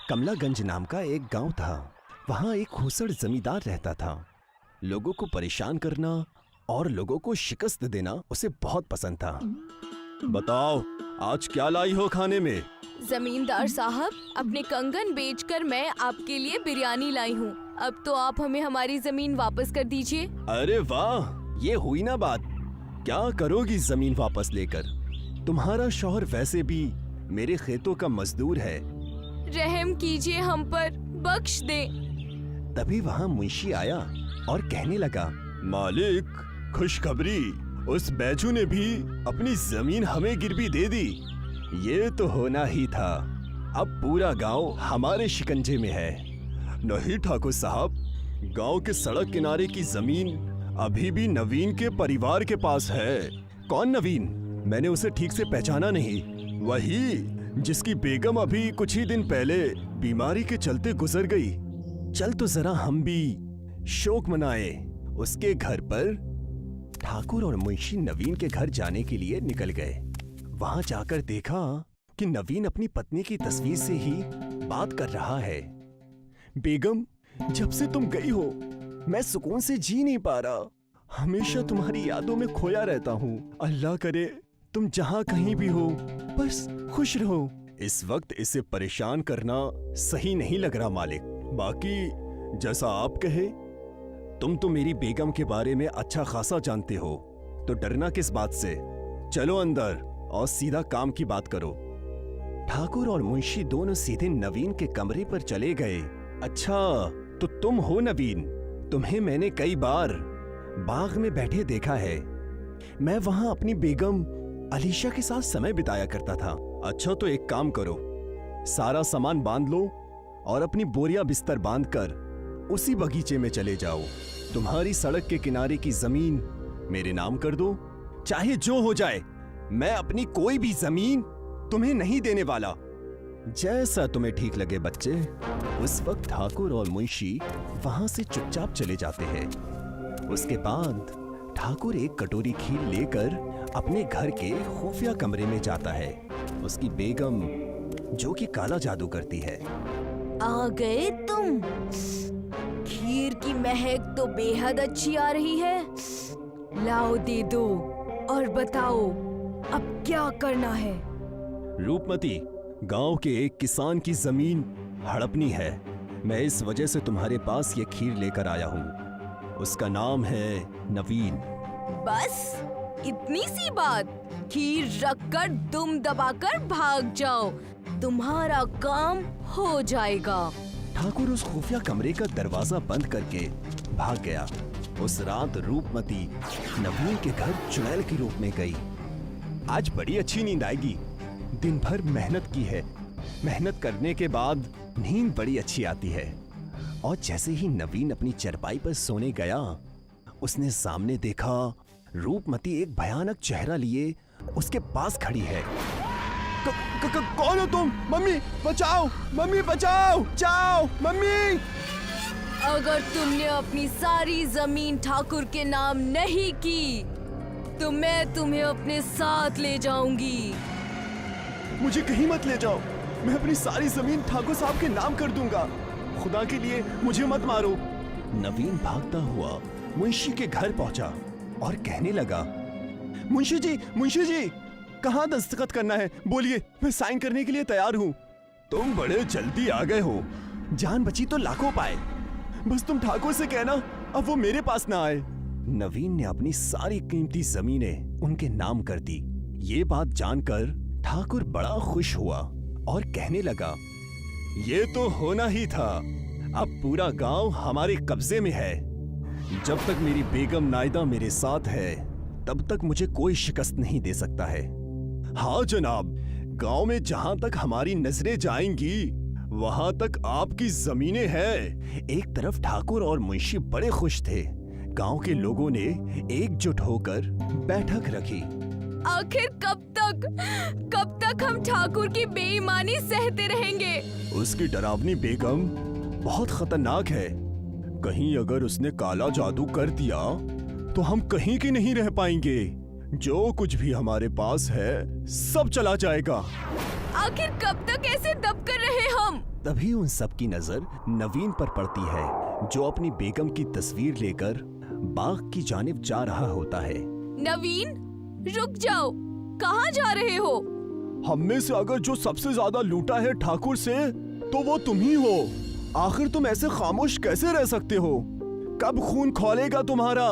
कमलागंज नाम का एक गांव था। वहां एक खूसड़ जमींदार रहता था। लोगों को परेशान करना और लोगों को शिकस्त देना उसे बहुत पसंद था। बताओ, आज क्या लाई हो खाने में? जमींदार साहब, अपने कंगन बेचकर मैं आपके लिए बिरयानी लाई हूँ। अब तो आप हमें हमारी जमीन वापस कर दीजिए। अरे वाह, ये हुई ना बात। क्या करोगी जमीन वापस लेकर? तुम्हारा शौहर वैसे भी मेरे खेतों का मजदूर है। रहम कीजिए हम पर, बख्श दे। तभी वहाँ मुंशी आया और कहने लगा, मालिक, खुशखबरी, उस बैजू ने भी अपनी जमीन हमें गिरवी दे दी। ये तो होना ही था। अब पूरा गांव हमारे शिकंजे में है। नहीं ठाकुर साहब, गांव के सड़क किनारे की जमीन अभी भी नवीन के परिवार के पास है। कौन नवीन? मैंने उसे ठीक से पहचाना नहीं। वही जिसकी बेगम अभी कुछ ही दिन पहले बीमारी के चलते गुजर गई। चल तो जरा हम भी शोक मनाए उसके घर पर। ठाकुर और मुंशी नवीन के घर जाने के लिए निकल गए। वहां जाकर देखा कि नवीन अपनी पत्नी की तस्वीर से ही बात कर रहा है। बेगम, जब से तुम गई हो मैं सुकून से जी नहीं पा रहा। हमेशा तुम्हारी यादों में खोया रहता हूँ। अल्लाह करे तुम जहाँ कहीं भी हो बस खुश रहो। इस वक्त इसे परेशान करना सही नहीं लग रहा मालिक। बाकी जैसा आप कहे। तुम तो मेरी बेगम के बारे में अच्छा खासा जानते हो, तो डरना किस बात से? चलो अंदर और सीधा काम की बात करो। ठाकुर और मुंशी दोनों सीधे नवीन के कमरे पर चले गए। अच्छा, तो तुम हो नवीन? तुम्हें मैंने कई बार बाग में बैठे देखा है। मैं वहां अपनी बेगम अलीशा के साथ समय बिताया करता था। अच्छा, तो एक काम करो, सारा सामान बांध लो और अपनी बोरिया बिस्तर बांधकर उसी बगीचे में चले जाओ। तुम्हारी सड़क के किनारे की जमीन मेरे नाम कर दो। चाहे जो हो जाए, मैं अपनी कोई भी जमीन तुम्हें नहीं देने वाला। जैसा तुम्हें ठीक लगे बच्चे। उस वक्त ठाकुर और मुंशी वहां से चुपचाप चले जाते हैं। उसके बाद ठाकुर एक कटोरी खीर लेकर अपने घर के खुफिया कमरे में जाता है। उसकी बेगम, जो कि काला जादू करती है। आ गए तुम? खीर की महक तो बेहद अच्छी आ रही है। लाओ, दे दो और बताओ अब क्या करना है। रूपमती, गांव के एक किसान की जमीन हड़पनी है। मैं इस वजह से तुम्हारे पास ये खीर लेकर आया हूँ। उसका नाम है नवीन। बस इतनी सी बात? खीर रखकर दुम दबाकर भाग जाओ, तुम्हारा काम हो जाएगा। ठाकुर उस खुफिया कमरे का दरवाजा बंद करके भाग गया। उस रात रूपमती नवीन के घर चुड़ैल के रूप में गई। आज बड़ी अच्छी नींद आएगी। दिन भर मेहनत की है। मेहनत करने के बाद नींद बड़ी अच्छी आती है। और जैसे ही नवीन अपनी चरपाई पर सोने गया, उसने सामने देखा रूपमती एक भयानक चेहरा लिए उसके पास खड़ी है। कौन हो तुम? मम्मी बचाओ, मम्मी बचाओ, जाओ मम्मी। अगर तुमने अपनी सारी जमीन ठाकुर के नाम नहीं की तो मैं तुम्हें अपने साथ ले जाऊंगी। मुझे कहीं मत ले जाओ। मैं अपनी सारी जमीन ठाकुर साहब के नाम कर दूंगा। खुदा के लिए मुझे मत मारो। नवीन भागता हुआ मुंशी के घर पहुंचा और कहने लगा, मुंशी जी, कहाँ दस्तखत करना है? बोलिए, मैं साइन करने के लिए तैयार हूँ। तुम बड़े जल्दी आ गए हो। जान बची तो लाखों पाए। बस तुम ठाकुर से कहना अब वो मेरे पास ना आए। नवीन ने अपनी सारी कीमती जमीनें उनके नाम कर दी। ये बात जानकर ठाकुर बड़ा खुश हुआ और कहने लगा, ये तो होना ही था। अब पूरा गांव हमारे कब्जे में है। जब तक मेरी बेगम नायदा मेरे साथ है, तब तक मुझे कोई शिकस्त नहीं दे सकता है। हाँ जनाब, गांव में जहां तक हमारी नजरें जाएंगी, वहां तक आपकी जमीनें हैं। एक तरफ ठाकुर और मुंशी बड़े खुश थे। गांव के लोगों ने एकजुट होकर बैठक रखी। आखिर कब तक हम ठाकुर की बेईमानी सहते रहेंगे? उसकी डरावनी बेगम बहुत खतरनाक है। कहीं अगर उसने काला जादू कर दिया तो हम कहीं के नहीं रह पाएंगे। जो कुछ भी हमारे पास है सब चला जाएगा। आखिर कब तक ऐसे दब कर रहे हम? तभी उन सब की नजर नवीन पर पड़ती है, जो अपनी बेगम की तस्वीर लेकर बाग की जानिब जा रहा होता है। नवीन, रुक जाओ, कहाँ जा रहे हो? हम में से अगर जो सबसे ज्यादा लूटा है ठाकुर से, तो वो तुम ही हो। आखिर तुम ऐसे खामोश कैसे रह सकते हो? कब खून खौलेगा तुम्हारा?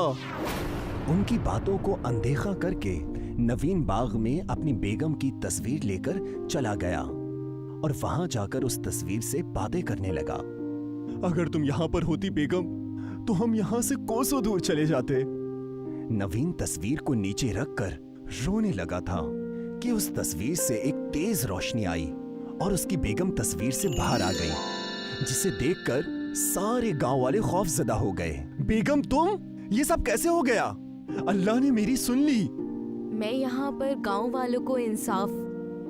उनकी बातों को अनदेखा करके नवीन बाग में अपनी बेगम की तस्वीर लेकर चला गया और वहां जाकर उस तस्वीर से बातें करने लगा। अगर तुम यहाँ पर होती बेगम, तो हम यहाँ से कोसों दूर चले जाते। नवीन तस्वीर को नीचे रखकर रोने लगा था कि उस तस्वीर से एक तेज रोशनी आई और उसकी बेगम तस्वीर से बाहर आ गई, जिसे देखकर सारे गांव वाले खौफजदा हो गए। बेगम तुम, ये सब कैसे हो गया? अल्लाह ने मेरी सुन ली। मैं यहाँ पर गांव वालों को इंसाफ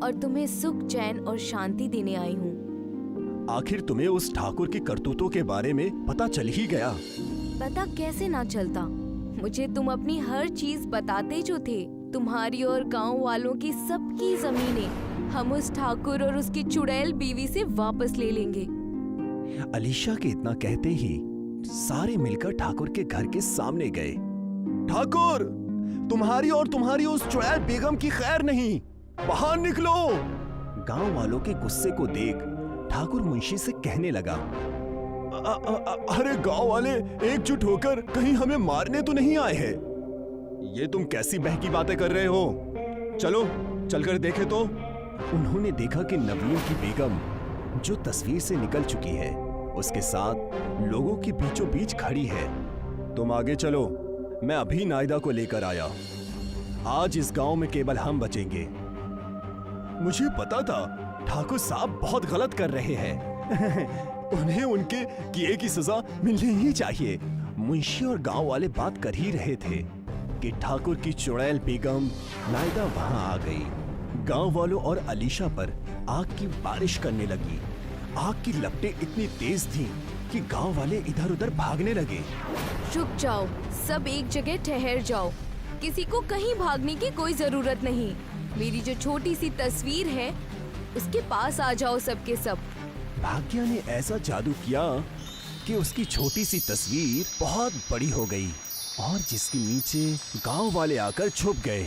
और तुम्हें सुख, चैन और शांति देने आई हूँ। आखिर तुम्हें उस ठाकुर की करतूतों के बारे में पता चल ही गया। पता कैसे ना चलता, मुझे तुम अपनी हर चीज बताते जो थे। तुम्हारी और गांव वालों की सबकी जमीनें हम उस ठाकुर और उसकी चुड़ैल बीवी से वापस ले लेंगे। अलीशा के इतना कहते ही सारे मिलकर ठाकुर के घर के सामने गए। ठाकुर, तुम्हारी और तुम्हारी उस चुड़ैल बेगम की खैर नहीं, बाहर निकलो। गांव वालों के गुस्से को देख ठाकुर मुंशी से कहने लगा, अरे गांव वाले एकजुट होकर कहीं हमें मारने तो नहीं आए हैं? ये तुम कैसी बहकी बातें कर रहे हो? चलो चलकर देखे तो। उन्होंने देखा कि नवीन की बेगम, जो तस्वीर से निकल चुकी है, उसके साथ लोगों के बीचों बीच खड़ी है। तुम आगे चलो, मैं अभी नायदा को लेकर आया। आज इस गांव में केवल हम बचेंगे। मुझे पता था ठाकुर साहब बहुत गलत कर रहे हैं। उन्हें उनके किए की सजा मिलनी ही चाहिए। मुंशी और गांव वाले बात कर ही रहे थे कि ठाकुर की चुड़ैल बेगम नायदा वहां आ गई। गांव वालों और अलीशा पर आग की बारिश करने लगी। आग की लपटें इतनी तेज थीं कि गांव वाले इधर उधर भागने लगे। रुक जाओ, सब एक जगह ठहर जाओ। किसी को कहीं भागने की कोई जरूरत नहीं। मेरी जो छोटी सी तस्वीर है, उसके पास आ जाओ सबके सब। भाग्य ने ऐसा जादू किया कि उसकी छोटी सी तस्वीर बहुत बड़ी हो गई और जिसके नीचे गांव वाले आकर छुप गए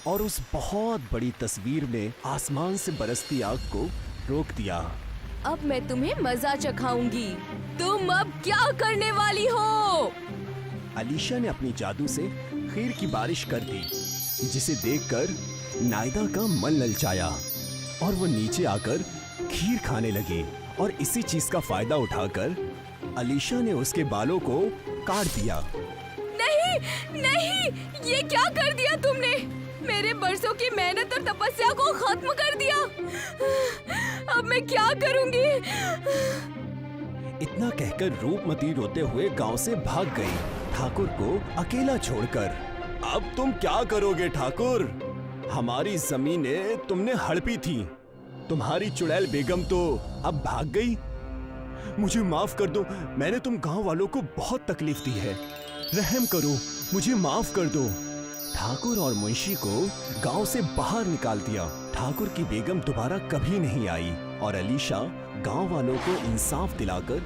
और उस बहुत बड़ी तस्वीर ने आसमान से बरसती आग को रोक दिया। अब मैं तुम्हें मजा चखाऊंगी। तुम अब क्या करने वाली हो? अलीशा ने अपनी जादू से खीर की बारिश कर दी, जिसे देखकर नायदा का मन ललचाया और वो नीचे आकर खीर खाने लगी। और इसी चीज का फायदा उठाकर अलीशा ने उसके बालों को काट दिया। नहीं, नहीं, ये क्या कर दिया तुमने? मेरे बरसों की मेहनत और तपस्या को खत्म कर दिया। अब मैं क्या करूंगी? इतना कहकर रूपमती रोते हुए गांव से भाग गई, ठाकुर को अकेला छोड़कर। अब तुम क्या करोगे ठाकुर? हमारी जमीनें तुमने हड़पी थी। तुम्हारी चुड़ैल बेगम तो अब भाग गई। मुझे माफ कर दो, मैंने तुम गांव वालों को बहुत तकलीफ दी है। रहम करो, मुझे माफ कर दो। ठाकुर और मुंशी को गांव से बाहर निकाल दिया। ठाकुर की बेगम दोबारा कभी नहीं आई और अलीशा गांव वालों को इंसाफ दिलाकर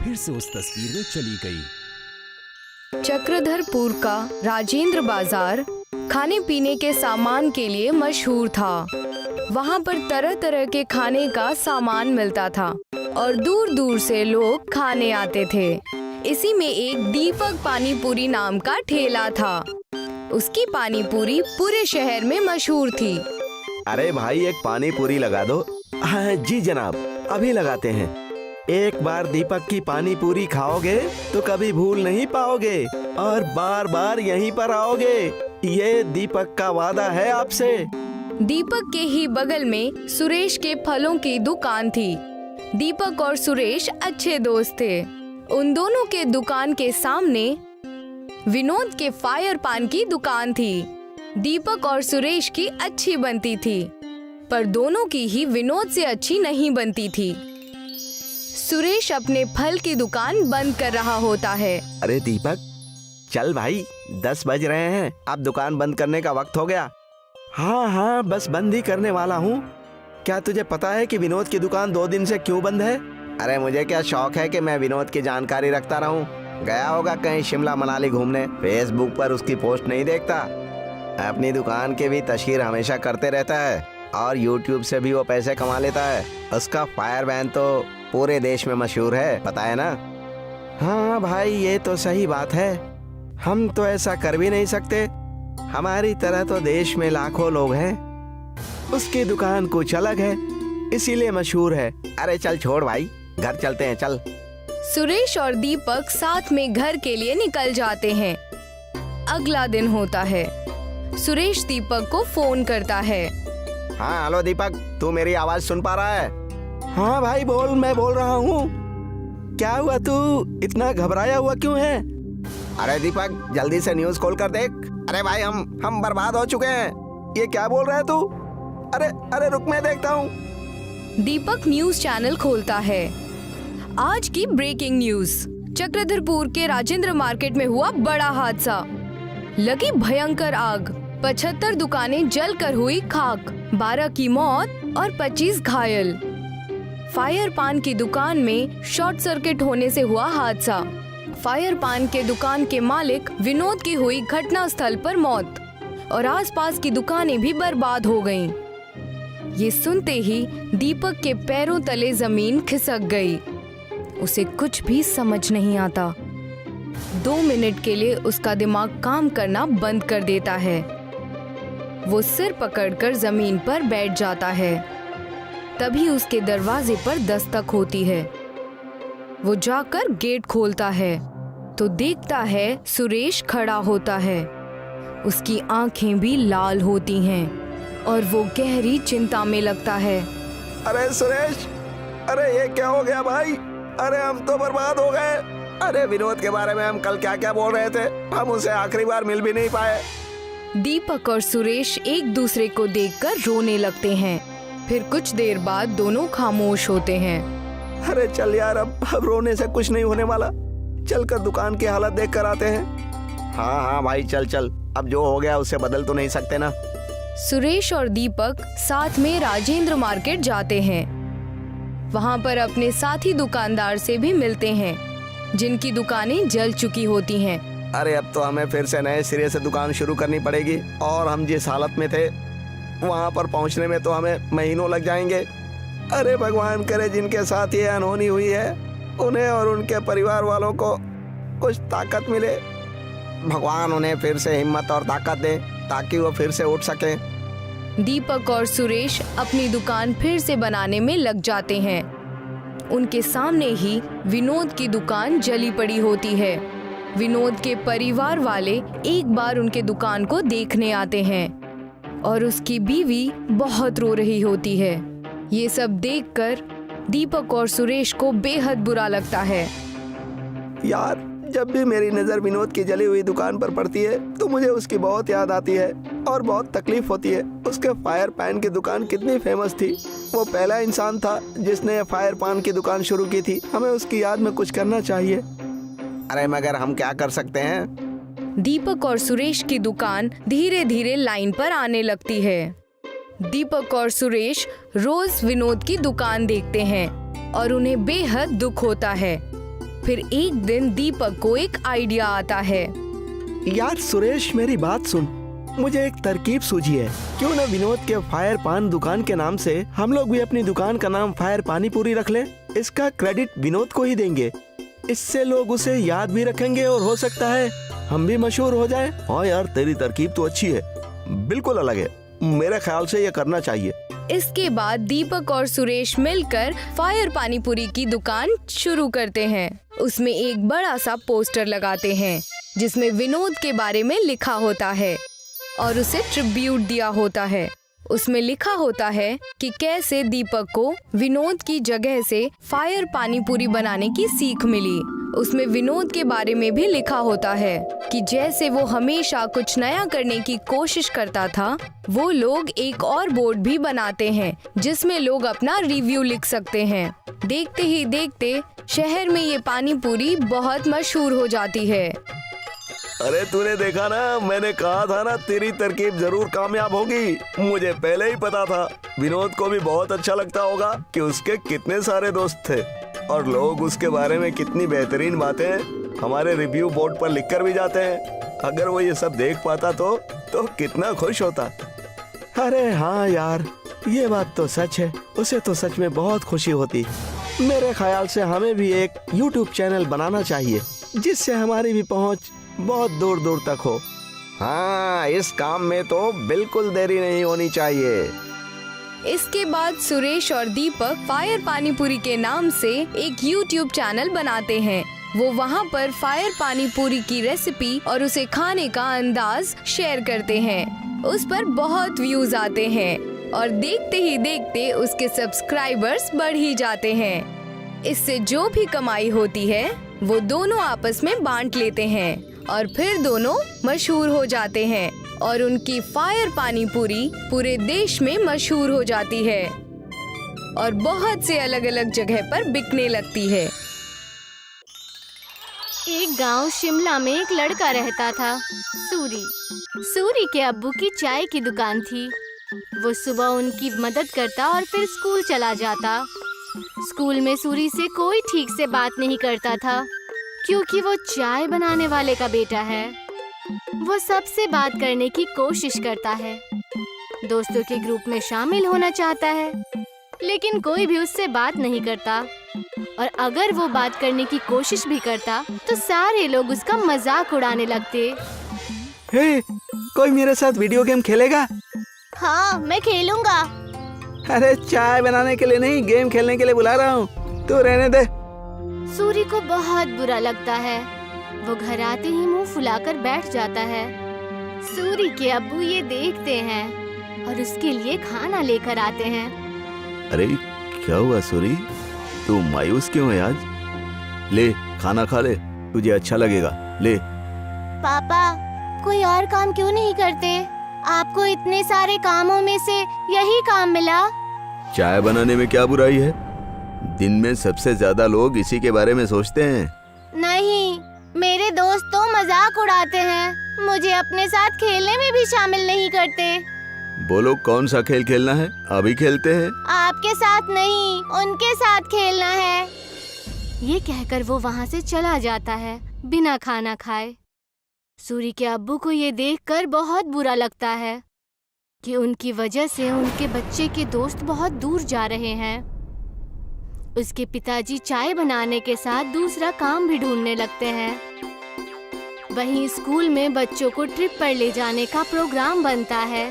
फिर से उस तस्वीर में चली गई। चक्रधरपुर का राजेंद्र बाजार खाने पीने के सामान के लिए मशहूर था। वहाँ पर तरह तरह के खाने का सामान मिलता था और दूर दूर से लोग खाने आते थे। इसी में एक दीपक पानी पूरी नाम का ठेला था। उसकी पानी पूरी पूरे शहर में मशहूर थी। अरे भाई, एक पानी पूरी लगा दो। हाँ जी जनाब, अभी लगाते हैं। एक बार दीपक की पानी पूरी खाओगे तो कभी भूल नहीं पाओगे और बार बार यहीं पर आओगे। ये दीपक का वादा है आपसे। दीपक के ही बगल में सुरेश के फलों की दुकान थी। दीपक और सुरेश अच्छे दोस्त थे। उन दोनों के दुकान के सामने विनोद के फायर पान की दुकान थी। दीपक और सुरेश की अच्छी बनती थी, पर दोनों की ही विनोद से अच्छी नहीं बनती थी। सुरेश अपने फल की दुकान बंद कर रहा होता है। अरे दीपक, चल भाई, 10 बज रहे हैं, अब दुकान बंद करने का वक्त हो गया। हाँ हाँ, बस बंद ही करने वाला हूँ। क्या तुझे पता है कि विनोद की दुकान 2 दिन से क्यों बंद है? अरे मुझे क्या शौक है कि मैं विनोद की जानकारी रखता रहूं। गया होगा कहीं शिमला मनाली घूमने, फेसबुक पर उसकी पोस्ट नहीं देखता। अपनी दुकान की भी तस्वीर हमेशा करते रहता है और यूट्यूब से भी वो पैसे कमा लेता है। उसका फायर बैन तो पूरे देश में मशहूर है, पता है ना? हाँ भाई, ये तो सही बात है। हम तो ऐसा कर भी नहीं सकते। हमारी तरह तो देश में लाखों लोग हैं। उसकी दुकान कुछ अलग है, इसीलिए मशहूर है। अरे चल छोड़ भाई, घर चलते हैं, चल। सुरेश और दीपक साथ में घर के लिए निकल जाते हैं। अगला दिन होता है। सुरेश दीपक को फोन करता है। हाँ हेलो दीपक, तू मेरी आवाज सुन पा रहा है? हाँ भाई बोल, मैं बोल रहा हूँ। क्या हुआ, तू इतना घबराया हुआ क्यों है? अरे दीपक जल्दी से न्यूज खोल कर देख। अरे भाई हम बर्बाद हो चुके हैं। ये क्या बोल रहा है तू? अरे अरे रुक, मैं देखता हूँ। दीपक न्यूज चैनल खोलता है। आज की ब्रेकिंग न्यूज। चक्रधरपुर के राजेंद्र मार्केट में हुआ बड़ा हादसा। लगी भयंकर आग, 75 दुकानें जलकर हुई खाक, 12 की मौत और 25 घायल। फायर पान की दुकान में शॉर्ट सर्किट होने से हुआ हादसा। फायर पान के दुकान के मालिक विनोद की हुई घटना स्थल पर मौत और आसपास की दुकानें भी बर्बाद हो गईं। ये सुनते ही दीपक के पैरों तले जमीन खिसक गई। उसे कुछ भी समझ नहीं आता। 2 मिनट के लिए उसका दिमाग काम करना बंद कर देता है। वो सिर पकड़कर जमीन पर बैठ जाता है। तभी उसके दरवाजे पर दस्तक होती है। वो जाकर गेट खोलता है तो देखता है सुरेश खड़ा होता है। उसकी आंखें भी लाल होती हैं और वो गहरी चिंता में लगता है। अरे सुरेश, अरे ये क्या हो गया भाई? अरे हम तो बर्बाद हो गए। अरे विनोद के बारे में हम कल क्या क्या बोल रहे थे, हम उसे आखिरी बार मिल भी नहीं पाए। दीपक और सुरेश एक दूसरे को देखकर रोने लगते हैं। फिर कुछ देर बाद दोनों खामोश होते हैं। अरे चल यार, अब रोने से कुछ नहीं होने वाला। चल कर दुकान की हालत देख कर आते हैं। हाँ हाँ भाई चल चल, अब जो हो गया उसे बदल तो नहीं सकते ना। सुरेश और दीपक साथ में राजेंद्र मार्केट जाते हैं। वहाँ पर अपने साथी दुकानदार से भी मिलते हैं जिनकी दुकानें जल चुकी होती हैं। अरे अब तो हमें फिर से नए सिरे से दुकान शुरू करनी पड़ेगी और हम जिस हालत में थे वहाँ पर पहुँचने में तो हमें महीनों लग जाएंगे। अरे भगवान करे जिनके साथ ये अनहोनी हुई है उन्हें और उनके परिवार वालों को कुछ ताकत मिले। भगवान उन्हें फिर से हिम्मत और ताकत दे ताकि वो फिर से उठ सके। दीपक और सुरेश अपनी दुकान फिर से बनाने में लग जाते हैं। उनके सामने ही विनोद की दुकान जली पड़ी होती है। विनोद के परिवार वाले एक बार उनके दुकान को देखने आते हैं और उसकी बीवी बहुत रो रही होती है। ये सब देखकर दीपक और सुरेश को बेहद बुरा लगता है। यार जब भी मेरी नज़र विनोद की जली हुई दुकान पर पड़ती है तो मुझे उसकी बहुत याद आती है और बहुत तकलीफ होती है। उसके फायर पैन की दुकान कितनी फेमस थी। वो पहला इंसान था जिसने फायर पान की दुकान शुरू की थी। हमें उसकी याद में कुछ करना चाहिए। अरे मगर हम क्या कर सकते हैं? दीपक और सुरेश की दुकान धीरे धीरे लाइन पर आने लगती है। दीपक और सुरेश रोज विनोद की दुकान देखते हैं और उन्हें बेहद दुख होता है। फिर एक दिन दीपक को एक आइडिया आता है। यार सुरेश मेरी बात सुन, मुझे एक तरकीब सूझी है। क्यों न विनोद के फायर पान दुकान के नाम से हम लोग भी अपनी दुकान का नाम फायर पानी पूरी रख लें। इसका क्रेडिट विनोद को ही देंगे। इससे लोग उसे याद भी रखेंगे और हो सकता है हम भी मशहूर हो जाएं। हाँ यार तेरी तरकीब तो अच्छी है, बिल्कुल अलग है। मेरे ख्याल से ये करना चाहिए। इसके बाद दीपक और सुरेश मिलकर फायर पानीपुरी की दुकान शुरू करते हैं। उसमें एक बड़ा सा पोस्टर लगाते हैं जिसमें विनोद के बारे में लिखा होता है और उसे ट्रिब्यूट दिया होता है। उसमें लिखा होता है कि कैसे दीपक को विनोद की जगह से फायर पानीपुरी बनाने की सीख मिली। उसमें विनोद के बारे में भी लिखा होता है कि जैसे वो हमेशा कुछ नया करने की कोशिश करता था, वो लोग एक और बोर्ड भी बनाते हैं जिसमें लोग अपना रिव्यू लिख सकते हैं। देखते ही देखते शहर में ये पानीपुरी बहुत मशहूर हो जाती है। अरे तूने देखा ना, मैंने कहा था ना तेरी तरकीब जरूर कामयाब होगी। मुझे पहले ही पता था। विनोद को भी बहुत अच्छा लगता होगा कि उसके कितने सारे दोस्त थे। और लोग उसके बारे में कितनी बेहतरीन बातें हमारे रिव्यू बोर्ड पर लिखकर भी जाते हैं। अगर वो ये सब देख पाता तो कितना खुश होता। अरे हाँ यार, ये बात तो सच है, उसे तो सच में बहुत खुशी होती। मेरे ख्याल से हमें भी एक YouTube चैनल बनाना चाहिए जिससे हमारी भी पहुंच बहुत दूर दूर तक हो। हाँ, इस काम में तो बिल्कुल देरी नहीं होनी चाहिए। इसके बाद सुरेश और दीपक फायर पानीपुरी के नाम से एक YouTube चैनल बनाते हैं। वो वहाँ पर फायर पानीपुरी की रेसिपी और उसे खाने का अंदाज शेयर करते हैं। उस पर बहुत व्यूज आते हैं और देखते ही देखते उसके सब्सक्राइबर्स बढ़ ही जाते हैं। इससे जो भी कमाई होती है वो दोनों आपस में बांट लेते हैं और फिर दोनों मशहूर हो जाते हैं और उनकी फायर पानीपुरी पूरे देश में मशहूर हो जाती है और बहुत से अलग अलग जगह पर बिकने लगती है। एक गांव शिमला में एक लड़का रहता था, सूरी। सूरी के अब्बू की चाय की दुकान थी। वो सुबह उनकी मदद करता और फिर स्कूल चला जाता। स्कूल में सूरी से कोई ठीक से बात नहीं करता था क्योंकि वो चाय बनाने वाले का बेटा है। वो सबसे बात करने की कोशिश करता है, दोस्तों के ग्रुप में शामिल होना चाहता है, लेकिन कोई भी उससे बात नहीं करता। और अगर वो बात करने की कोशिश भी करता तो सारे लोग उसका मजाक उड़ाने लगते। हे, कोई मेरे साथ वीडियो गेम खेलेगा? हाँ, मैं खेलूंगा। अरे चाय बनाने के लिए नहीं, गेम खेलने के लिए बुला रहा हूँ, तू रहने दे। सूरी को बहुत बुरा लगता है। वो घर आते ही मुंह फुलाकर बैठ जाता है। सूरी के अब्बू ये देखते हैं और उसके लिए खाना लेकर आते हैं। अरे क्या हुआ सूरी, तू मायूस क्यों है आज? ले खाना खा ले, तुझे अच्छा लगेगा, ले। पापा, कोई और काम क्यों नहीं करते? आपको इतने सारे कामों में से यही काम मिला। चाय बनाने में क्या बुराई है? दिन में सबसे ज्यादा लोग इसी के बारे में सोचते हैं। नहीं, मेरे दोस्त तो मजाक उड़ाते हैं, मुझे अपने साथ खेलने में भी शामिल नहीं करते। बोलो कौन सा खेल खेलना है, अभी खेलते हैं। आपके साथ नहीं, उनके साथ खेलना है। ये कहकर वो वहाँ से चला जाता है बिना खाना खाए। सूरी के अब्बू को ये देखकर बहुत बुरा लगता है कि उनकी वजह से उनके बच्चे के दोस्त बहुत दूर जा रहे हैं। उसके पिताजी चाय बनाने के साथ दूसरा काम भी ढूंढने लगते हैं। वहीं स्कूल में बच्चों को ट्रिप पर ले जाने का प्रोग्राम बनता है।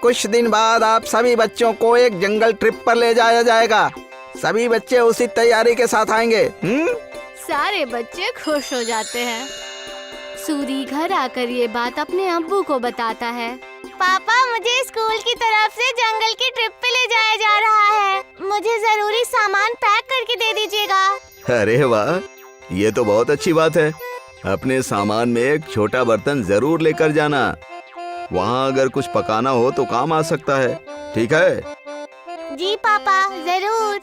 कुछ दिन बाद आप सभी बच्चों को एक जंगल ट्रिप पर ले जाया जाएगा। सभी बच्चे उसी तैयारी के साथ आएंगे। सारे बच्चे खुश हो जाते हैं। सूरी घर आकर ये बात अपने अब्बू को बताता है। पापा, मुझे स्कूल की तरफ से जंगल की ट्रिप पे ले जाया जा रहा है। मुझे जरूरी सामान पैक करके दे दीजिएगा। अरे वाह, ये तो बहुत अच्छी बात है। अपने सामान में एक छोटा बर्तन जरूर लेकर जाना। वहाँ अगर कुछ पकाना हो तो काम आ सकता है, ठीक है? जी पापा, जरूर।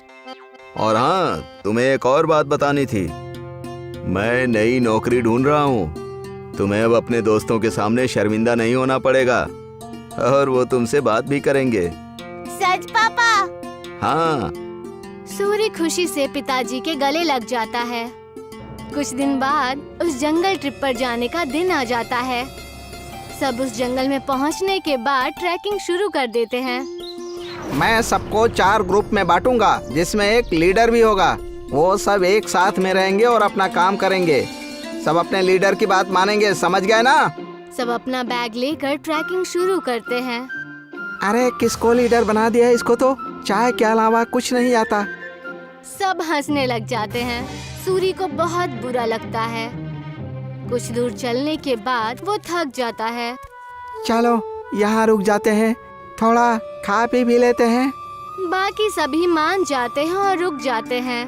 और हाँ, तुम्हें एक और बात बतानी थी। मैं नई नौकरी ढूंढ रहा हूँ। तुम्हें अब अपने दोस्तों के सामने शर्मिंदा नहीं होना पड़ेगा और वो तुमसे बात भी करेंगे। सच पापा? हाँ। सूरी खुशी से पिताजी के गले लग जाता है। कुछ दिन बाद उस जंगल ट्रिप पर जाने का दिन आ जाता है। सब उस जंगल में पहुंचने के बाद ट्रैकिंग शुरू कर देते हैं। मैं सबको 4 ग्रुप में बांटूंगा जिसमें एक लीडर भी होगा। वो सब एक साथ में रहेंगे और अपना काम करेंगे। सब अपने लीडर की बात मानेंगे, समझ गए ना? सब अपना बैग लेकर ट्रैकिंग शुरू करते हैं। अरे किसको लीडर बना दिया? इसको तो चाय के अलावा कुछ नहीं आता। सब हंसने लग जाते हैं। सूरी को बहुत बुरा लगता है। कुछ दूर चलने के बाद वो थक जाता है। चलो यहाँ रुक जाते हैं, थोड़ा खा पी भी लेते हैं। बाकी सभी मान जाते हैं और रुक जाते हैं।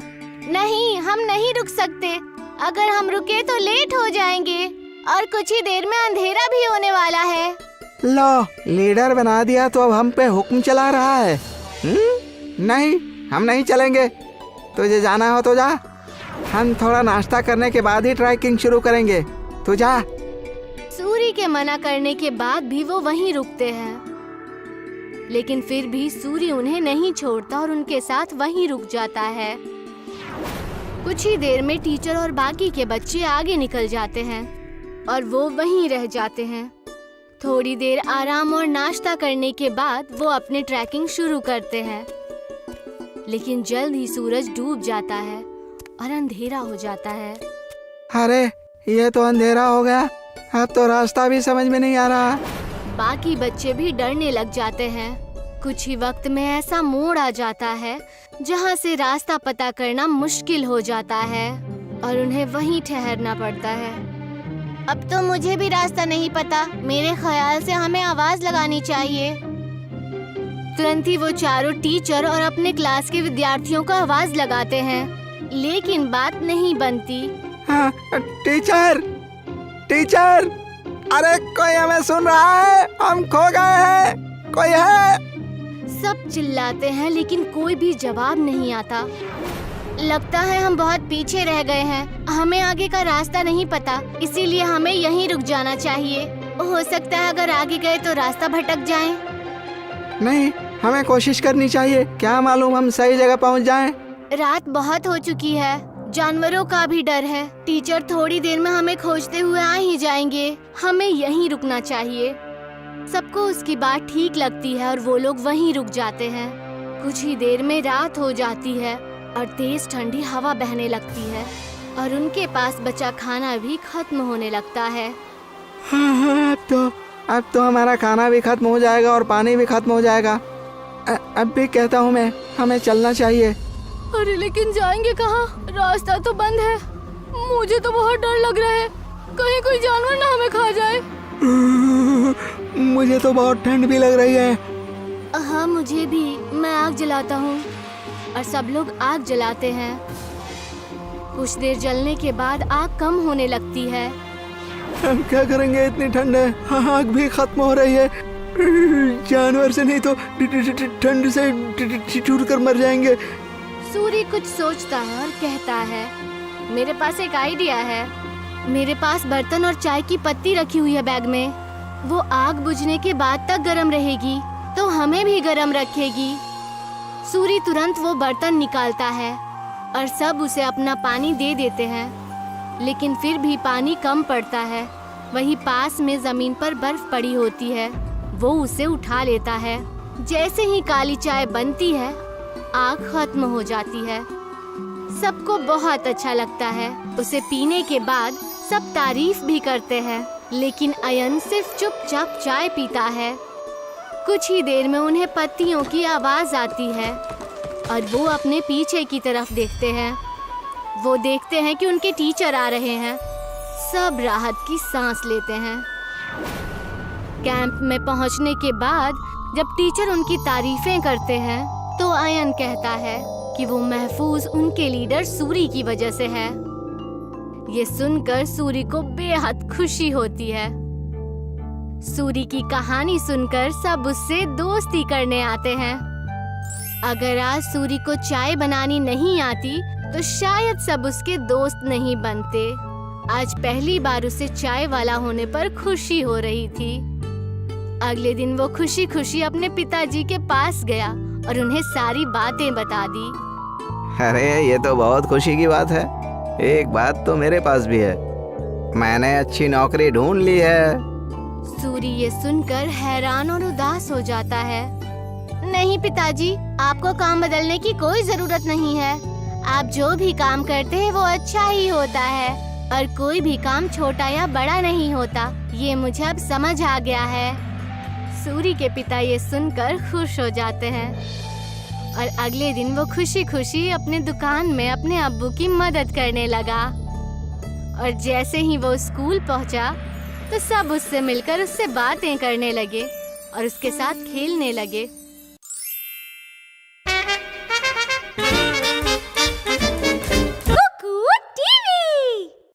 नहीं, हम नहीं रुक सकते। अगर हम रुके तो लेट हो जाएंगे और कुछ ही देर में अंधेरा भी होने वाला है। लो, लीडर बना दिया तो अब हम पे हुक्म चला रहा है। नहीं, हम नहीं चलेंगे। तुझे जाना हो तो जा। हम थोड़ा नाश्ता करने के बाद ही ट्रैकिंग शुरू करेंगे। तू जा। सूरी के मना करने के बाद भी वो वहीं रुकते हैं, लेकिन फिर भी सूरी उन्हें नहीं छोड़ता और उनके साथ वहीं रुक जाता है। कुछ ही देर में टीचर और बाकी के बच्चे आगे निकल जाते हैं और वो वहीं रह जाते हैं। थोड़ी देर आराम और नाश्ता करने के बाद वो अपनी ट्रैकिंग शुरू करते हैं, लेकिन जल्द ही सूरज डूब जाता है और अंधेरा हो जाता है। अरे ये तो अंधेरा हो गया, अब तो रास्ता भी समझ में नहीं आ रहा। बाकी बच्चे भी डरने लग जाते हैं। कुछ ही वक्त में ऐसा मोड़ आ जाता है जहाँ से रास्ता पता करना मुश्किल हो जाता है और उन्हें वहीं ठहरना पड़ता है। अब तो मुझे भी रास्ता नहीं पता, मेरे ख्याल से हमें आवाज लगानी चाहिए। तुरंत ही वो चारों टीचर और अपने क्लास के विद्यार्थियों को आवाज लगाते हैं, लेकिन बात नहीं बनती। हाँ, टीचर टीचर, अरे कोई हमें सुन रहा है? हम खो गए हैं, कोई है? सब चिल्लाते हैं लेकिन कोई भी जवाब नहीं आता। लगता है हम बहुत पीछे रह गए हैं, हमें आगे का रास्ता नहीं पता, इसीलिए हमें यहीं रुक जाना चाहिए। हो सकता है अगर आगे गए तो रास्ता भटक जाए। नहीं, हमें कोशिश करनी चाहिए, क्या मालूम हम सही जगह पहुंच जाएं। रात बहुत हो चुकी है, जानवरों का भी डर है। टीचर थोड़ी देर में हमें खोजते हुए आ ही जाएंगे, हमें यहीं रुकना चाहिए। सबको उसकी बात ठीक लगती है और वो लोग वहीं रुक जाते हैं। कुछ ही देर में रात हो जाती है और तेज ठंडी हवा बहने लगती है और उनके पास बचा खाना भी खत्म होने लगता है। हाँ, अब तो हमारा खाना भी खत्म हो जाएगा और पानी भी खत्म हो जाएगा। अब भी कहता हूँ मैं, हमें चलना चाहिए। अरे लेकिन जाएंगे कहाँ? रास्ता तो बंद है। मुझे तो बहुत डर लग रहा है, कहीं कोई जानवर ना हमें खा जाए। मुझे तो बहुत ठंड भी लग रही है। हाँ मुझे भी। मैं आग जलाता हूँ और सब लोग आग जलाते हैं। कुछ देर जलने के बाद आग कम होने लगती है। हम क्या करेंगे, इतनी ठंड है, आग भी खत्म हो रही है। जानवर से नहीं तो ठंड से छूट कर मर जाएंगे। सूरी कुछ सोचता है और कहता है, मेरे पास एक आइडिया है। मेरे पास बर्तन और चाय की पत्ती रखी हुई है बैग में। वो आग बुझने के बाद तक गर्म रहेगी तो हमें भी गर्म रखेगी। सूरी तुरंत वो बर्तन निकालता है और सब उसे अपना पानी दे देते हैं, लेकिन फिर भी पानी कम पड़ता है। वहीं पास में जमीन पर बर्फ पड़ी होती है, वो उसे उठा लेता है। जैसे ही काली चाय बनती है, आग खत्म हो जाती है। सबको बहुत अच्छा लगता है। उसे पीने के बाद सब तारीफ भी करते हैं, लेकिन अयन सिर्फ चुपचाप चाय पीता है। कुछ ही देर में उन्हें पत्तियों की आवाज आती है और वो अपने पीछे की तरफ देखते हैं। वो देखते हैं कि उनके टीचर आ रहे हैं। सब राहत की सांस लेते हैं। कैंप में पहुंचने के बाद जब टीचर उनकी तारीफें करते हैं तो अयन कहता है कि वो महफूज उनके लीडर सूरी की वजह से है। ये सुनकर सूरी को बेहद खुशी होती है। सूरी की कहानी सुनकर सब उससे दोस्ती करने आते हैं। अगर आज सूरी को चाय बनानी नहीं आती तो शायद सब उसके दोस्त नहीं बनते। आज पहली बार उसे चाय वाला होने पर खुशी हो रही थी। अगले दिन वो खुशी खुशी अपने पिताजी के पास गया और उन्हें सारी बातें बता दी। अरे ये तो बहुत खुशी की बात है। एक बात तो मेरे पास भी है, मैंने अच्छी नौकरी ढूंढ ली है। सूरी ये सुनकर हैरान और उदास हो जाता है। नहीं पिताजी, आपको काम बदलने की कोई जरूरत नहीं है। आप जो भी काम करते हैं वो अच्छा ही होता है और कोई भी काम छोटा या बड़ा नहीं होता। ये मुझे अब समझ आ गया है। सूरी के पिता ये सुनकर खुश हो जाते हैं और अगले दिन वो खुशी खुशी अपने दुकान में अपने अब्बू की मदद करने लगा। और जैसे ही वो स्कूल पहुंचा तो सब उससे मिलकर उससे बातें करने लगे और उसके साथ खेलने लगे।